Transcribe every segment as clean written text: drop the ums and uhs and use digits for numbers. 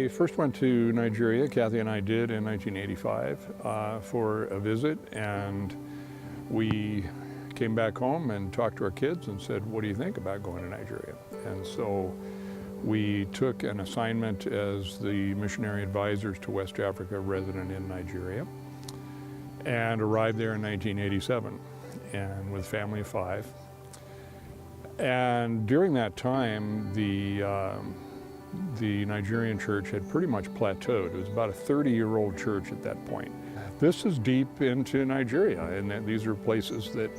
I first went to Nigeria, Kathy and I did in 1985 for a visit, and we came back home and talked to our kids and said, what do you think about going to Nigeria? And so we took an assignment as the missionary advisors to West Africa resident in Nigeria and arrived there in 1987 and with a family of 5. And during that time, the Nigerian church had pretty much plateaued. It was about a 30-year-old church at that point. This is deep into Nigeria, and these are places that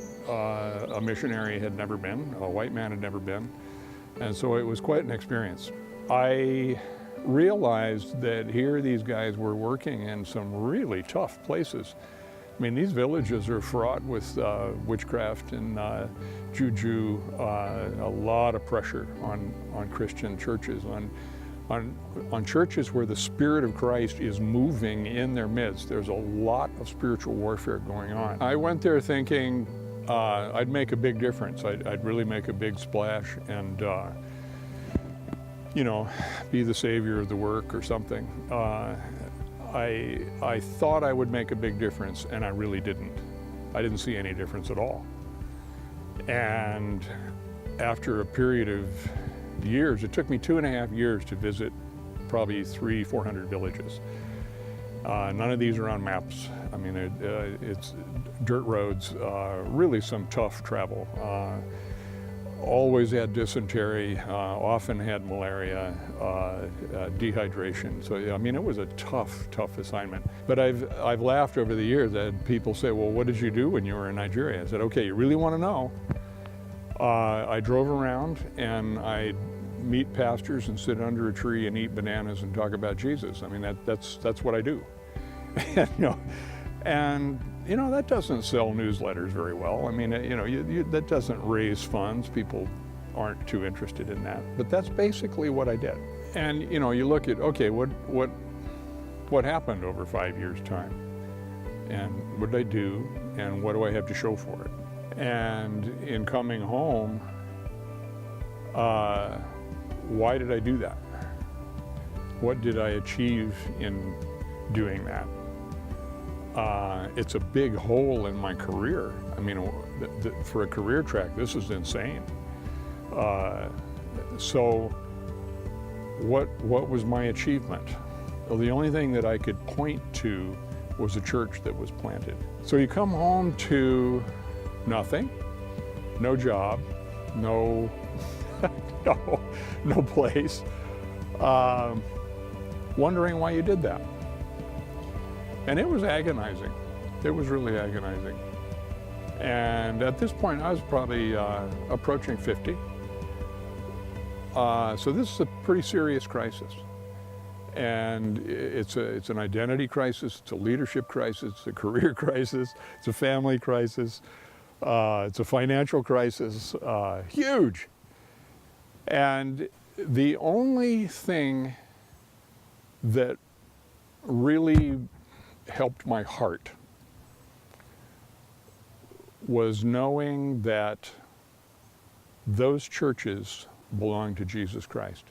a missionary had never been, a white man had never been, and so it was quite an experience. I realized that here these guys were working in some really tough places. I mean, these villages are fraught with witchcraft and juju, a lot of pressure on Christian churches, on churches where the Spirit of Christ is moving in their midst. There's a lot of spiritual warfare going on. I went there thinking I'd make a big difference. I'd really make a big splash and, you know, be the savior of the work or something. I thought I would make a big difference, and I really didn't. I didn't see any difference at all. And after a period of years, it took me 2.5 years to visit probably 300-400 villages. None of these are on maps. I mean, it's dirt roads, really some tough travel. Always had dysentery, often had malaria, dehydration. So I mean, it was a tough assignment. But I've laughed over the years that people say, well, what did you do when you were in Nigeria? I said, okay, you really want to know? I drove around and I'd meet pastors and sit under a tree and eat bananas and talk about Jesus. I mean, that's what I do. And that doesn't sell newsletters very well. I mean, that doesn't raise funds. People aren't too interested in that. But that's basically what I did. And you look at, okay, what happened over 5 years' time? And what did I do? And what do I have to show for it? And in coming home, why did I do that? What did I achieve in doing that? It's a big hole in my career. I mean, for a career track, this is insane. So what was my achievement? Well, the only thing that I could point to was a church that was planted. So you come home to nothing, no job, no place, wondering why you did that. And it was agonizing. It was really agonizing. And at this point, I was probably approaching 50. So this is a pretty serious crisis. And it's an identity crisis, it's a leadership crisis, it's a career crisis, it's a family crisis, it's a financial crisis, huge. And the only thing that really helped my heart was knowing that those churches belong to Jesus Christ.